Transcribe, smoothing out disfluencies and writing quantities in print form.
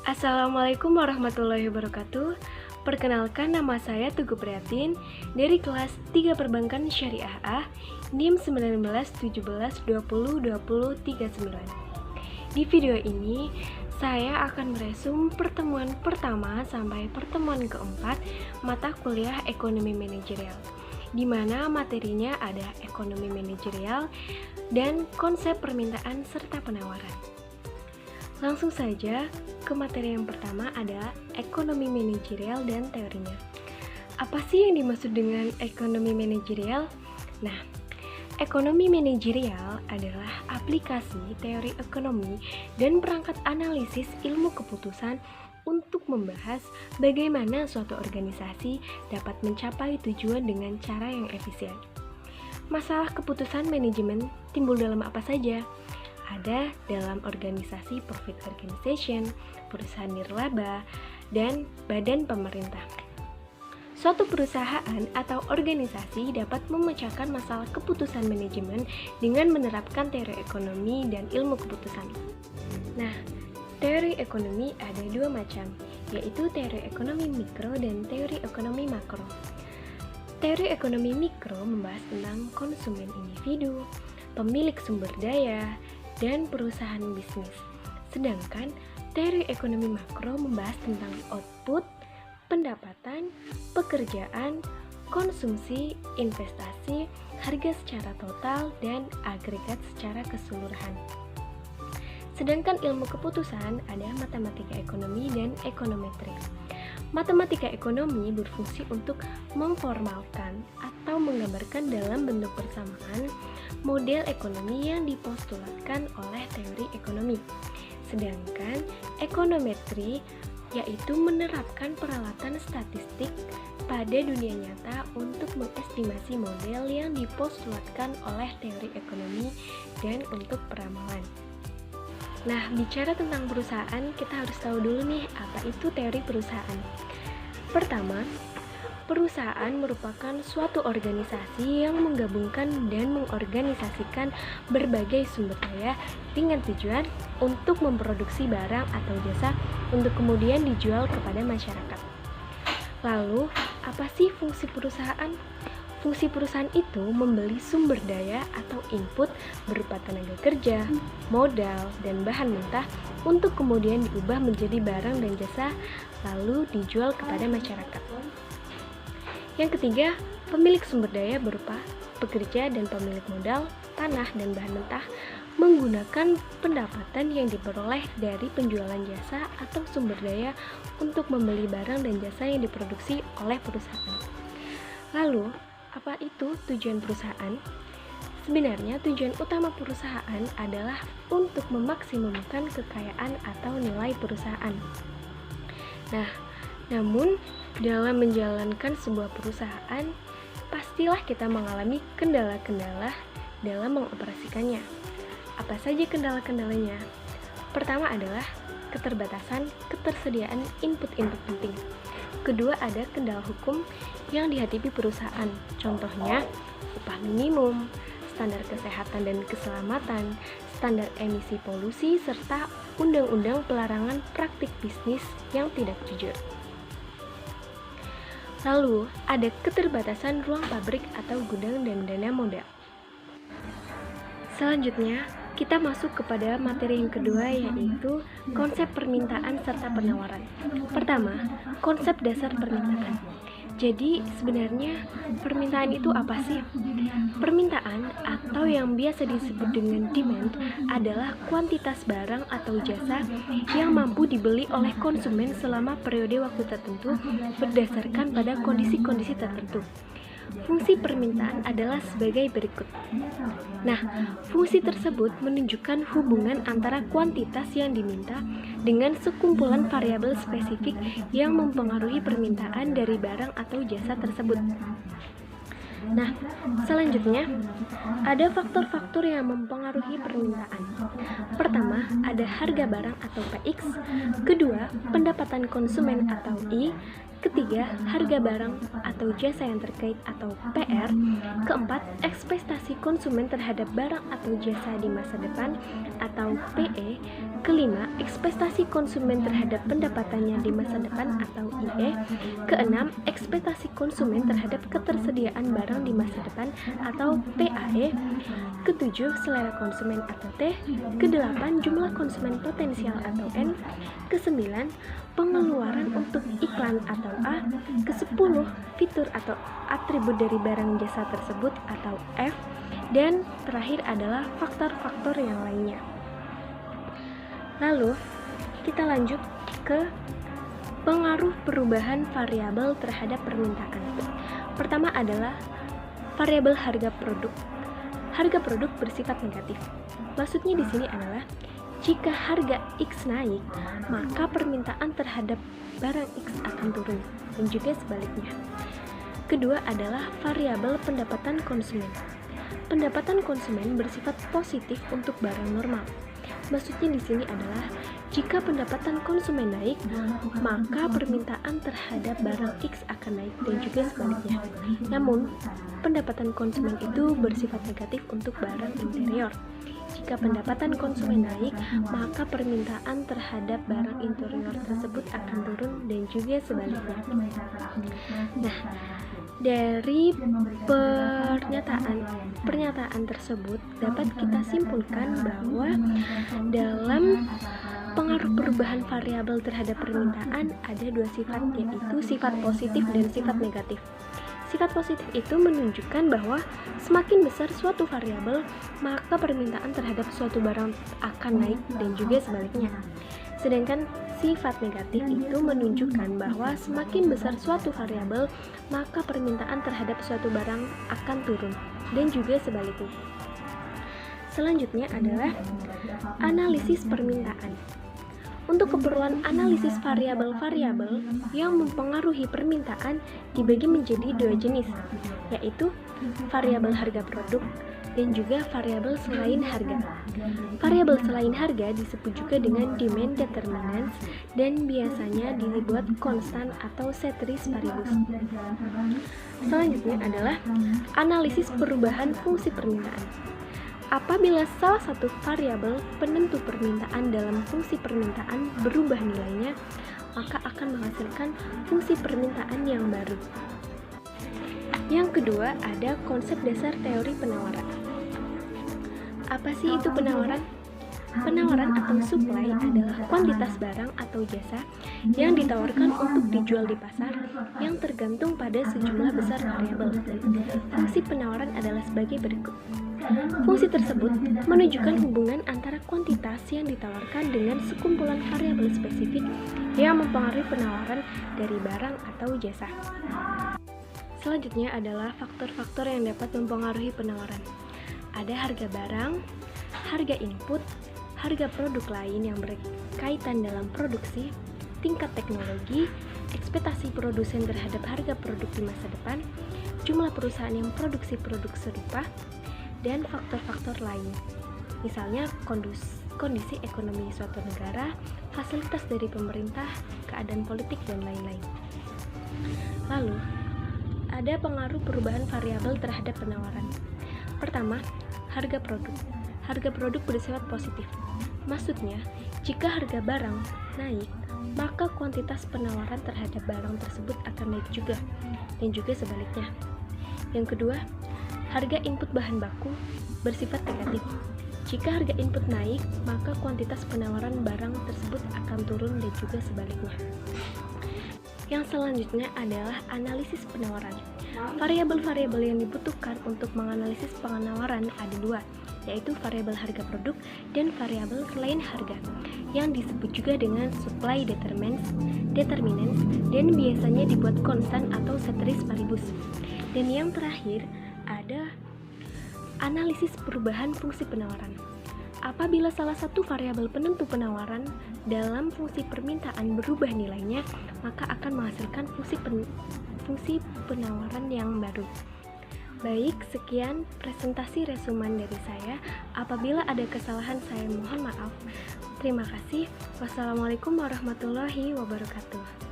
Assalamualaikum warahmatullahi wabarakatuh. Perkenalkan, nama saya Tugu Prihatin dari kelas 3 Perbankan Syariah A, NIM 1917202039. Di video ini, saya akan meresum pertemuan pertama sampai pertemuan keempat mata kuliah ekonomi manajerial, di mana materinya ada ekonomi manajerial dan konsep permintaan serta penawaran. Langsung saja ke materi yang pertama, ada ekonomi manajerial dan teorinya. Apa sih yang dimaksud dengan ekonomi manajerial? Nah, ekonomi manajerial adalah aplikasi teori ekonomi dan perangkat analisis ilmu keputusan untuk membahas bagaimana suatu organisasi dapat mencapai tujuan dengan cara yang efisien. Masalah keputusan manajemen timbul dalam apa saja? Ada dalam organisasi profit organization, perusahaan nirlaba, dan badan pemerintah. Suatu perusahaan atau organisasi dapat memecahkan masalah keputusan manajemen dengan menerapkan teori ekonomi dan ilmu keputusan. Nah, teori ekonomi ada dua macam, yaitu teori ekonomi mikro dan teori ekonomi makro. Teori ekonomi mikro membahas tentang konsumen individu, pemilik sumber daya, dan perusahaan bisnis. Sedangkan teori ekonomi makro membahas tentang output, pendapatan, pekerjaan, konsumsi, investasi, harga secara total, dan agregat secara keseluruhan. Sedangkan ilmu keputusan ada matematika ekonomi dan ekonometri. Matematika ekonomi berfungsi untuk memformalkan atau menggambarkan dalam bentuk persamaan model ekonomi yang dipostulatkan oleh teori ekonomi. Sedangkan ekonometri yaitu menerapkan peralatan statistik pada dunia nyata untuk mengestimasi model yang dipostulatkan oleh teori ekonomi dan untuk peramalan. Nah, bicara tentang perusahaan, kita harus tahu dulu nih, apa itu teori perusahaan. Pertama, perusahaan merupakan suatu organisasi yang menggabungkan dan mengorganisasikan berbagai sumber daya dengan tujuan untuk memproduksi barang atau jasa untuk kemudian dijual kepada masyarakat. Lalu, apa sih fungsi perusahaan? Fungsi perusahaan itu membeli sumber daya atau input berupa tenaga kerja, modal, dan bahan mentah untuk kemudian diubah menjadi barang dan jasa lalu dijual kepada masyarakat. Yang ketiga, pemilik sumber daya berupa pekerja dan pemilik modal, tanah, dan bahan mentah menggunakan pendapatan yang diperoleh dari penjualan jasa atau sumber daya untuk membeli barang dan jasa yang diproduksi oleh perusahaan. Lalu, apa itu tujuan perusahaan? Sebenarnya tujuan utama perusahaan adalah untuk memaksimumkan kekayaan atau nilai perusahaan. Nah, namun dalam menjalankan sebuah perusahaan, pastilah kita mengalami kendala-kendala dalam mengoperasikannya. Apa saja kendala-kendalanya? Pertama adalah keterbatasan ketersediaan input-input penting. Kedua, ada kendala hukum yang dihadapi perusahaan. Contohnya, upah minimum, standar kesehatan dan keselamatan, standar emisi polusi, serta undang-undang pelarangan praktik bisnis yang tidak jujur. Lalu, ada keterbatasan ruang pabrik atau gudang dan dana modal. Selanjutnya, kita masuk kepada materi yang kedua, yaitu konsep permintaan serta penawaran. Pertama, konsep dasar permintaan. Jadi, sebenarnya permintaan itu apa sih? Permintaan atau yang biasa disebut dengan demand adalah kuantitas barang atau jasa yang mampu dibeli oleh konsumen selama periode waktu tertentu berdasarkan pada kondisi-kondisi tertentu. Fungsi permintaan adalah sebagai berikut. Nah, fungsi tersebut menunjukkan hubungan antara kuantitas yang diminta dengan sekumpulan variabel spesifik yang mempengaruhi permintaan dari barang atau jasa tersebut. Nah, selanjutnya ada faktor-faktor yang mempengaruhi permintaan. Pertama, ada harga barang atau PX. Kedua, pendapatan konsumen atau I. Ketiga, harga barang atau jasa yang terkait atau PR. Keempat, ekspektasi konsumen terhadap barang atau jasa di masa depan atau PE. Kelima, ekspektasi konsumen terhadap pendapatannya di masa depan atau IE. Keenam, ekspektasi konsumen terhadap ketersediaan barang di masa depan atau PAE. Ketujuh, selera konsumen atau T. Kedelapan, jumlah konsumen potensial atau N. Kesembilan, pengeluaran untuk iklan atau A. Kesepuluh, fitur atau atribut dari barang jasa tersebut atau F. Dan terakhir adalah faktor-faktor yang lainnya. Lalu, kita lanjut ke pengaruh perubahan variabel terhadap permintaan. Pertama adalah variabel harga produk. Harga produk bersifat negatif. Maksudnya di sini adalah jika harga X naik, maka permintaan terhadap barang X akan turun, dan juga sebaliknya. Kedua adalah variabel pendapatan konsumen. Pendapatan konsumen bersifat positif untuk barang normal. Maksudnya di sini adalah jika pendapatan konsumen naik, maka permintaan terhadap barang X akan naik dan juga sebaliknya. Namun, pendapatan konsumen itu bersifat negatif untuk barang interior. Jika pendapatan konsumen naik, maka permintaan terhadap barang interior tersebut akan turun dan juga sebaliknya. Nah, dari pernyataan tersebut dapat kita simpulkan bahwa dalam pengaruh perubahan variabel terhadap permintaan ada dua sifat, yaitu sifat positif dan sifat negatif. Sifat positif itu menunjukkan bahwa semakin besar suatu variabel, maka permintaan terhadap suatu barang akan naik dan juga sebaliknya. Sedangkan sifat negatif itu menunjukkan bahwa semakin besar suatu variabel, maka permintaan terhadap suatu barang akan turun dan juga sebaliknya. Selanjutnya adalah analisis permintaan. Untuk keperluan analisis variabel-variabel yang mempengaruhi permintaan dibagi menjadi dua jenis, yaitu variabel harga produk dan juga variabel selain harga. Variabel selain harga disebut juga dengan demand determinants dan biasanya dibuat konstan atau ceteris paribus. Selanjutnya adalah analisis perubahan fungsi permintaan. Apabila salah satu variabel penentu permintaan dalam fungsi permintaan berubah nilainya, maka akan menghasilkan fungsi permintaan yang baru. Yang kedua, ada konsep dasar teori penawaran. Apa sih itu penawaran? Penawaran atau supply adalah kuantitas barang atau jasa yang ditawarkan untuk dijual di pasar yang tergantung pada sejumlah besar variabel. Fungsi penawaran adalah sebagai berikut. Fungsi tersebut menunjukkan hubungan antara kuantitas yang ditawarkan dengan sekumpulan variabel spesifik yang mempengaruhi penawaran dari barang atau jasa. Selanjutnya adalah faktor-faktor yang dapat mempengaruhi penawaran. Ada harga barang, harga input, harga produk lain yang berkaitan dalam produksi, tingkat teknologi, ekspektasi produsen terhadap harga produk di masa depan, jumlah perusahaan yang produksi produk serupa, dan faktor-faktor lain. Misalnya kondisi ekonomi suatu negara, fasilitas dari pemerintah, keadaan politik, dan lain-lain. Lalu, ada pengaruh perubahan variabel terhadap penawaran. Pertama, harga produk. Harga produk bersifat positif. Maksudnya, jika harga barang naik, maka kuantitas penawaran terhadap barang tersebut akan naik juga, dan juga sebaliknya. Yang kedua, harga input bahan baku bersifat negatif. Jika harga input naik, maka kuantitas penawaran barang tersebut akan turun dan juga sebaliknya. Yang selanjutnya adalah analisis penawaran. Variabel-variabel yang dibutuhkan untuk menganalisis penawaran ada dua, yaitu variabel harga produk dan variabel selain harga, yang disebut juga dengan supply determinants, dan biasanya dibuat konstan atau ceteris paribus. Dan yang terakhir, ada analisis perubahan fungsi penawaran. Apabila salah satu variabel penentu penawaran dalam fungsi permintaan berubah nilainya, maka akan menghasilkan fungsi penawaran yang baru. Baik, sekian presentasi resumen dari saya. Apabila ada kesalahan, saya mohon maaf. Terima kasih. Wassalamualaikum warahmatullahi wabarakatuh.